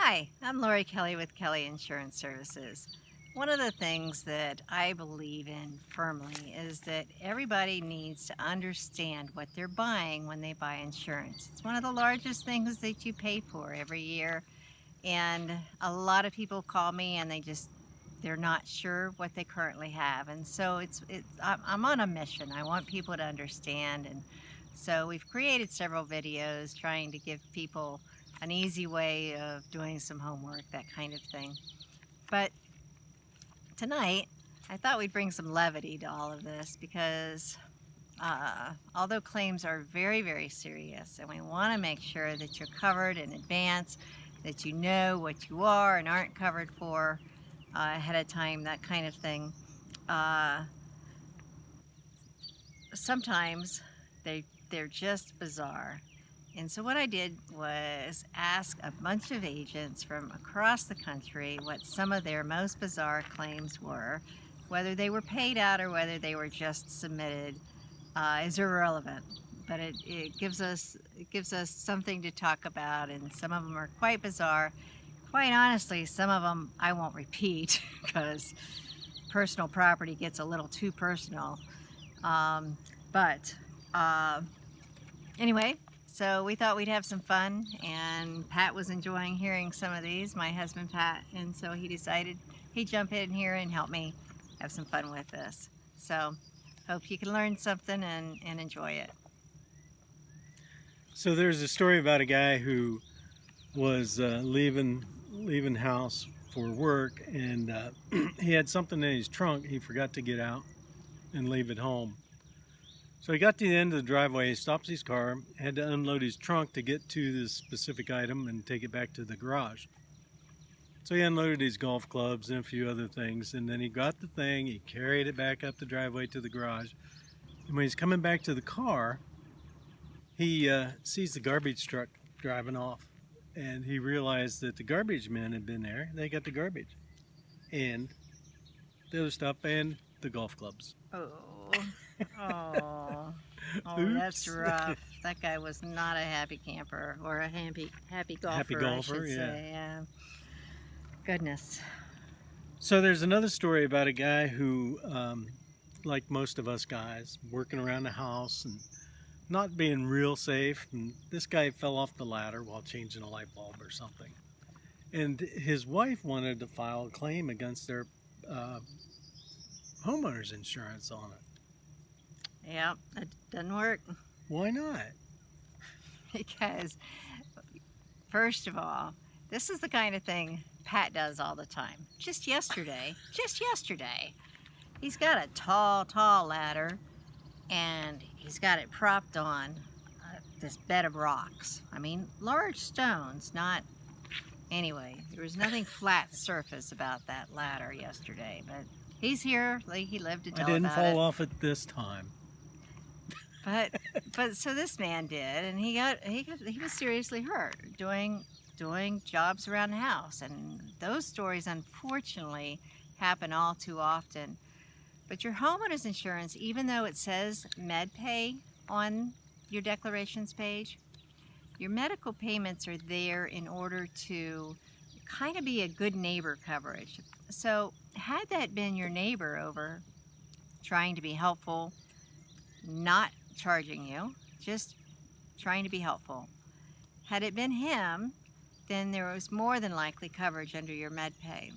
Hi, I'm Lori Kelly with Kelly Insurance Services. One of the things that I believe in firmly is that everybody needs to understand what they're buying when they buy insurance. It's one of the largest things that you pay for every year, and a lot of people call me and they're not sure what they currently have. And so I'm on a mission. I want people to understand, and so we've created several videos trying to give people an easy way of doing some homework, that kind of thing. But tonight, I thought we'd bring some levity to all of this because although claims are very, very serious, and we want to make sure that you're covered in advance, that you know what you are and aren't covered for ahead of time, that kind of thing. Sometimes they're just bizarre. And so what I did was ask a bunch of agents from across the country what some of their most bizarre claims were. Whether they were paid out or whether they were just submitted is irrelevant, but it gives us something to talk about, and some of them are quite bizarre. Quite honestly, some of them I won't repeat because personal property gets a little too personal. But anyway, so we thought we'd have some fun, and Pat was enjoying hearing some of these, my husband Pat, and so he decided he'd jump in here and help me have some fun with this. So hope you can learn something and enjoy it. So there's a story about a guy who was leaving house for work, and he had something in his trunk he forgot to get out and leave at home. So he got to the end of the driveway, he stops his car, had to unload his trunk to get to this specific item and take it back to the garage. So he unloaded his golf clubs and a few other things, and then he got the thing, he carried it back up the driveway to the garage. And when he's coming back to the car, he sees the garbage truck driving off, and he realized that the garbage men had been there. They got the garbage and the other stuff and the golf clubs. Oh, that's rough. That guy was not a happy camper, or a happy golfer, I should say. Yeah. Goodness. So there's another story about a guy who, like most of us guys, working around the house and not being real safe. And this guy fell off the ladder while changing a light bulb or something. And his wife wanted to file a claim against their homeowner's insurance on it. Yeah, it doesn't work. Why not? Because, first of all, this is the kind of thing Pat does all the time. Just yesterday, he's got a tall ladder, and he's got it propped on this bed of rocks. I mean, large stones, not... Anyway, there was nothing flat surface about that ladder yesterday, but he's here. He lived to tell about it. I didn't fall off it this time. But so this man did, and he was seriously hurt doing jobs around the house, and those stories unfortunately happen all too often. But your homeowner's insurance, even though it says MedPay on your declarations page, your medical payments are there in order to kind of be a good neighbor coverage. So had that been your neighbor over trying to be helpful, not charging you, just trying to be helpful, had it been him, then there was more than likely coverage under your MedPay.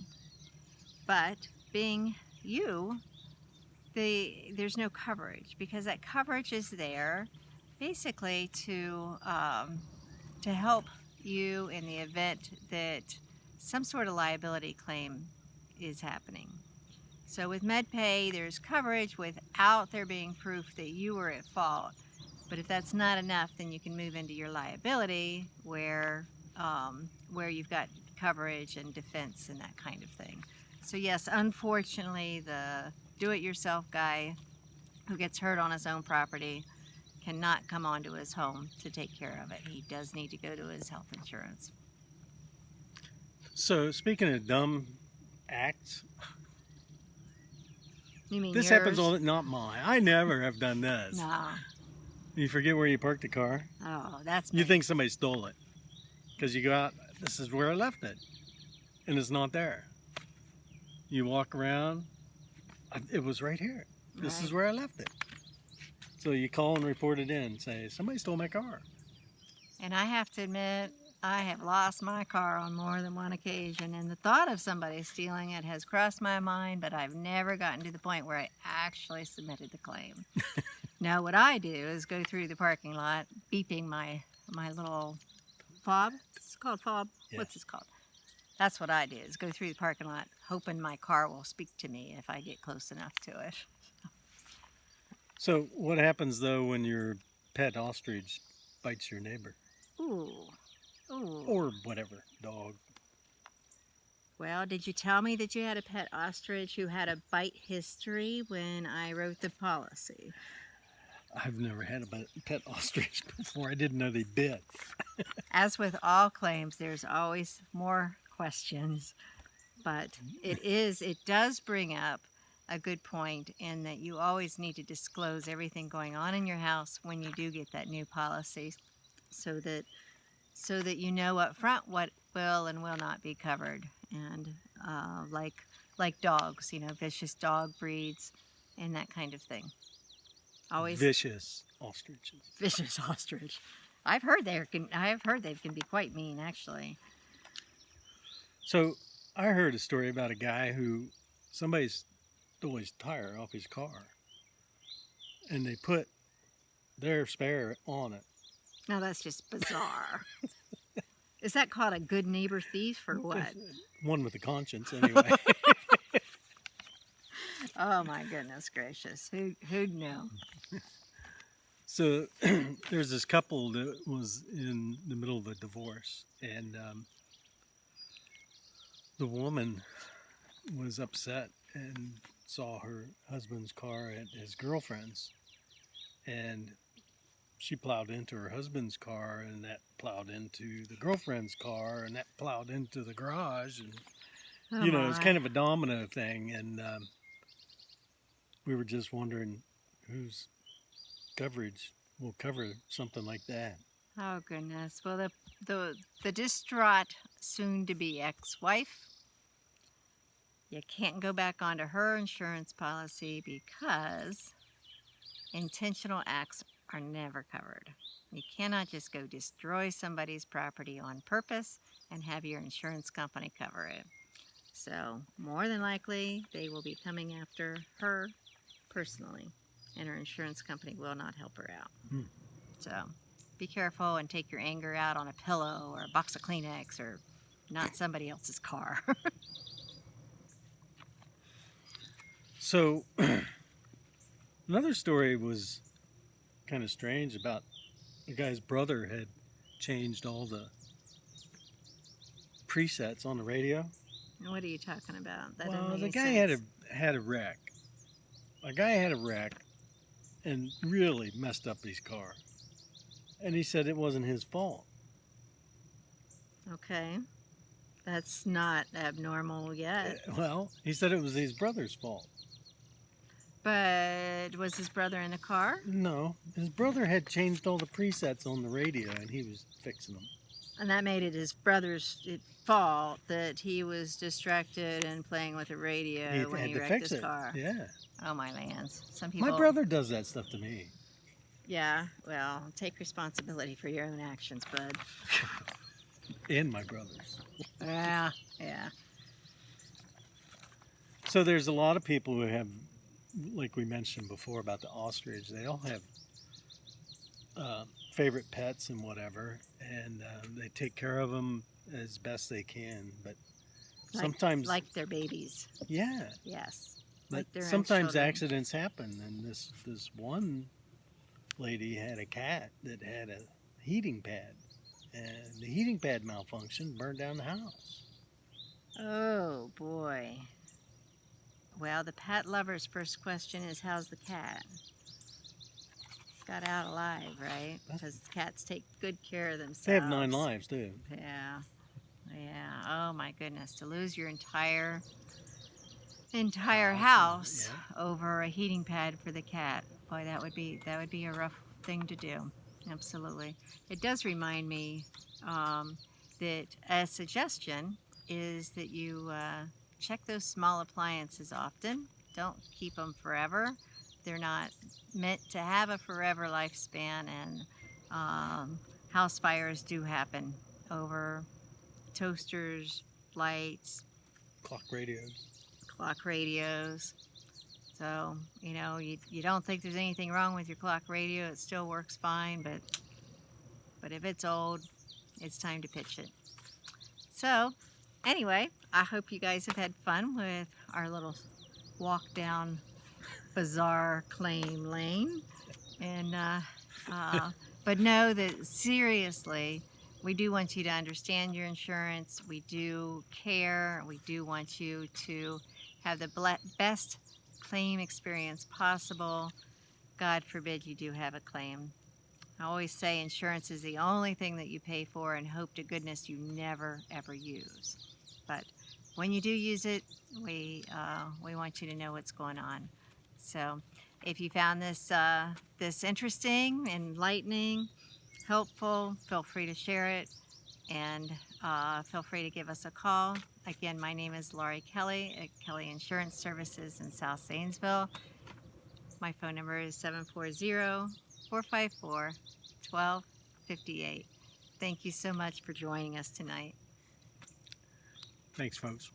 But being you, there's no coverage, because that coverage is there basically to help you in the event that some sort of liability claim is happening. So with MedPay, there's coverage without there being proof that you were at fault. But if that's not enough, then you can move into your liability, where you've got coverage and defense and that kind of thing. So yes, unfortunately, the do-it-yourself guy who gets hurt on his own property cannot come onto his home to take care of it. He does need to go to his health insurance. So speaking of dumb acts, you mean this yours? happens all, not mine. I never have done this. No. You forget where you parked the car. Oh, that's me. You think somebody stole it because you go out this is where I left it. And it's not there. You walk around, it was right here. This is Right. where I left it. So you call and report it in, say, somebody stole my car. And I have to admit, I have lost my car on more than one occasion, and the thought of somebody stealing it has crossed my mind, but I've never gotten to the point where I actually submitted the claim. Now, what I do is go through the parking lot, beeping my little fob. It's called fob. Yeah. What's this called? That's what I do, is go through the parking lot, hoping my car will speak to me if I get close enough to it. So what happens though when your pet ostrich bites your neighbor Ooh. Ooh. or whatever dog? Well, did you tell me that you had a pet ostrich who had a bite history when I wrote the policy? I've never had a pet ostrich before. I didn't know they bit. As with all claims, there's always more questions, but it does bring up a good point in that you always need to disclose everything going on in your house when you do get that new policy, so that you know up front what will and will not be covered. And like dogs, vicious dog breeds and that kind of thing. Always Vicious ostriches. vicious ostrich. I've heard they can be quite mean, actually. So I heard a story about a guy who somebody stole his tire off his car and they put their spare on it. Now that's just bizarre. Is that called a good neighbor thief or what? One with a conscience, anyway. Oh my goodness gracious! Who'd know? So there's this couple that was in the middle of a divorce, and the woman was upset and saw her husband's car at his girlfriend's, and she plowed into her husband's car, and that plowed into the girlfriend's car, and that plowed into the garage, and Oh it's my. kind of a domino thing. And we were just wondering whose coverage will cover something like that. Oh goodness. Well, the distraught soon-to-be ex-wife, you can't go back onto her insurance policy because intentional acts are never covered. You cannot just go destroy somebody's property on purpose and have your insurance company cover it. So more than likely, they will be coming after her personally, and her insurance company will not help her out. So be careful and take your anger out on a pillow or a box of Kleenex or not somebody else's car. So another story was kind of strange about the guy's brother had changed all the presets on the radio. What are you talking about? That Well, doesn't the make guy sense. had a wreck. A guy had a wreck and really messed up his car. And he said it wasn't his fault. Okay. That's not abnormal yet. Well, he said it was his brother's fault. But was his brother in the car? No, his brother had changed all the presets on the radio and he was fixing them. And that made it his brother's fault that he was distracted and playing with the radio He when had he to wrecked fix his it. car. Yeah. Oh my lands. Some people. My brother does that stuff to me. Yeah, well, take responsibility for your own actions, bud. And my brothers. Yeah. So there's a lot of people who have, like we mentioned before about the ostrich, they all have favorite pets and whatever, and they take care of them as best they can. But sometimes, Like their babies. yeah, Yes. but Like their own sometimes children. accidents happen. And this one lady had a cat that had a heating pad, and the heating pad malfunctioned, burned down the house. Oh boy. Well, the pet lover's first question is, how's the cat? Got out alive, right? Because cats take good care of themselves. They have 9 lives too. Yeah. Oh my goodness. To lose your entire house over a heating pad for the cat. Boy, that would be a rough thing to do. Absolutely. It does remind me, that a suggestion is that you check those small appliances often. Don't keep them forever. They're not meant to have a forever lifespan, and house fires do happen over toasters, lights, Clock radios. clock radios. So, you don't think there's anything wrong with your clock radio. It still works fine, but if it's old, it's time to pitch it. So, anyway, I hope you guys have had fun with our little walk down bizarre claim lane. And but know that seriously, we do want you to understand your insurance. We do care. We do want you to have the best claim experience possible. God forbid you do have a claim. I always say insurance is the only thing that you pay for and hope to goodness you never ever use. But when you do use it, we want you to know what's going on. So if you found this interesting, enlightening, helpful, feel free to share it, and feel free to give us a call. Again, my name is Laurie Kelly at Kelly Insurance Services in South Zanesville. My phone number is 740-454-1258. Thank you so much for joining us tonight. Thanks, folks.